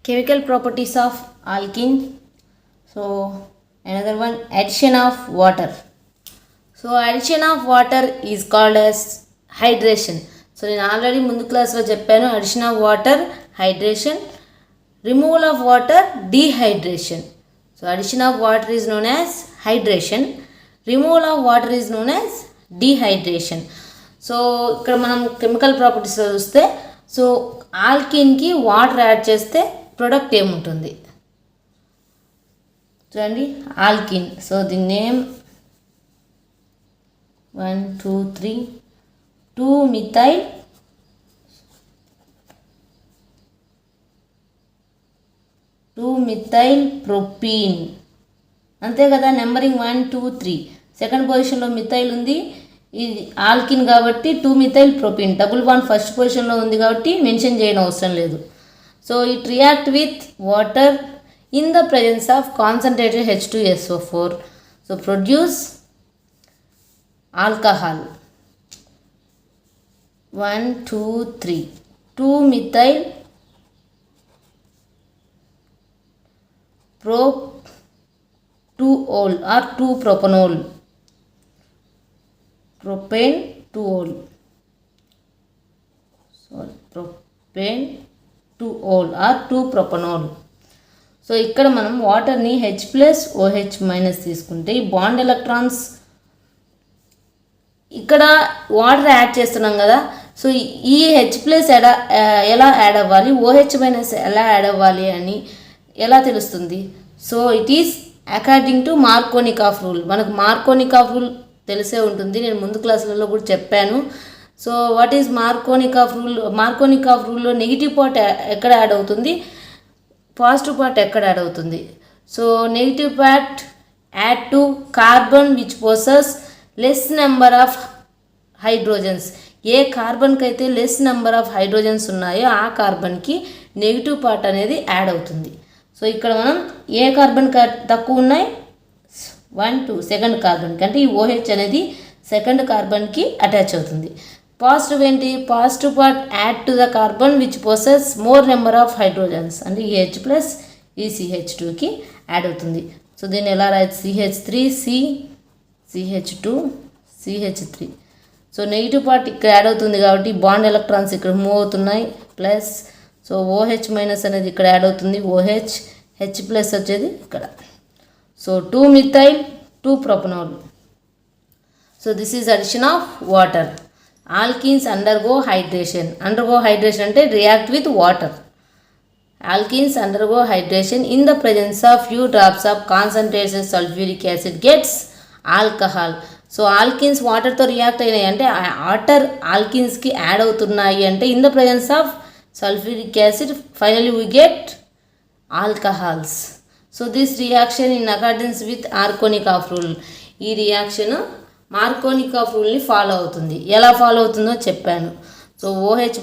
Chemical properties of alkene. So another one, addition of water. So addition of water is called as hydration. So నేను already ముందు క్లాస్లో చెప్పాను, addition of water hydration, removal of water dehydration. So addition of water is known as hydration, removal of water is known as dehydration. So ఇక్కడ మనం chemical ప్రాపర్టీస్లో చూస్తే, so ఆల్కిన్కి water add చేస్తే product ఏముంటుంది చూడండి, ఆల్కిన్. సో దీని name 1 2 3 2-methyl propene, అంతే కదా. Numbering 1 2 3, second పొజిషన్లో మిథైల్ ఉంది, ఇది ఆల్కిన్ కాబట్టి 2-methyl propene. Double bond first పొజిషన్లో ఉంది కాబట్టి మెన్షన్ చేయడం అవసరం లేదు. So it react with water in the presence of concentrated H2SO4. So produce alcohol. 1 2 3 2-methyl prop-2-ol or 2-propanol, propane 2-ol, sorry, propane 2-ol or 2-propanol. So ఇక్కడ మనం వాటర్ని H+OH- తీసుకుంటే ఈ బాండ్ ఎలక్ట్రాన్స్, ఇక్కడ వాటర్ యాడ్ చేస్తున్నాం కదా. So ఈ H+ ఎలా యాడ్ అవ్వాలి, OH- ఎలా యాడ్ అవ్వాలి అని ఎలా తెలుస్తుంది? So it is according to Markovnikov rule. మనకు మార్కోనికాఫ్ రూల్ తెలిసే ఉంటుంది, నేను ముందు క్లాసులలో కూడా చెప్పాను. So what is Markovnikov rule? Markovnikov రూల్లో నెగిటివ్ పార్ట్ ఎక్కడ యాడ్ అవుతుంది, పాజిటివ్ పార్ట్ ఎక్కడ యాడ్ అవుతుంది? So negative part add to carbon which possesses less number of hydrogens. ఏ కార్బన్కి అయితే లెస్ నెంబర్ ఆఫ్ హైడ్రోజన్స్ ఉన్నాయో ఆ కార్బన్కి నెగిటివ్ పార్ట్ అనేది యాడ్ అవుతుంది. సో ఇక్కడ మనం ఏ కార్బన్ తక్కువ ఉన్నాయి, 1 2 సెకండ్ కార్బన్కి, అంటే ఈ OH అనేది సెకండ్ కార్బన్కి అటాచ్ అవుతుంది. పాజిటివ్ ఏంటి, positive part add to the carbon which possess more number of hydrogens, అంటే ఈ H+ ఈ CH2కి యాడ్ అవుతుంది. సో దీన్ని ఎలా రాయొచ్చు, CH3 CH2 CH3. So negative part ఇక్కడ యాడ్ అవుతుంది కాబట్టి బాండ్ ఎలక్ట్రాన్స్ ఇక్కడ మూవ్ అవుతున్నాయి, ప్లస్ సో OH- అనేది ఇక్కడ యాడ్ అవుతుంది, OH, H+ వచ్చేది ఇక్కడ. So 2-methyl 2-propanol. So this is addition of water. Alkenes undergo hydration. Undergo hydration అంటే react with water. Alkenes undergo hydration in the presence of few drops of concentrated sulfuric acid gets alcohol. So alkenes వాటర్తో react అయినాయి అంటే water ఆల్కిన్స్కి add అవుతున్నాయి అంటే in the presence of sulphuric acid finally we get alcohols. So this reaction in accordance with Markovnikov rule. ఈ రియాక్షన్ Markovnikov రూల్ని follow అవుతుంది. ఎలా ఫాలో అవుతుందో చెప్పాను. సో OH-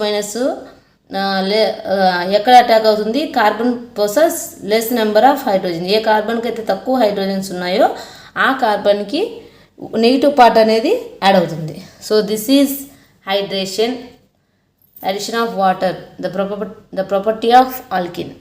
ఎక్కడ అటాక్ అవుతుంది, carbon possesses less number of hydrogen. ఏ కార్బన్కి అయితే తక్కువ హైడ్రోజన్స్ ఉన్నాయో ఆ కార్బన్కి నెగిటివ్ పార్ట్ అనేది యాడ్ అవుతుంది. So this is hydration, addition of water, the property of alkene.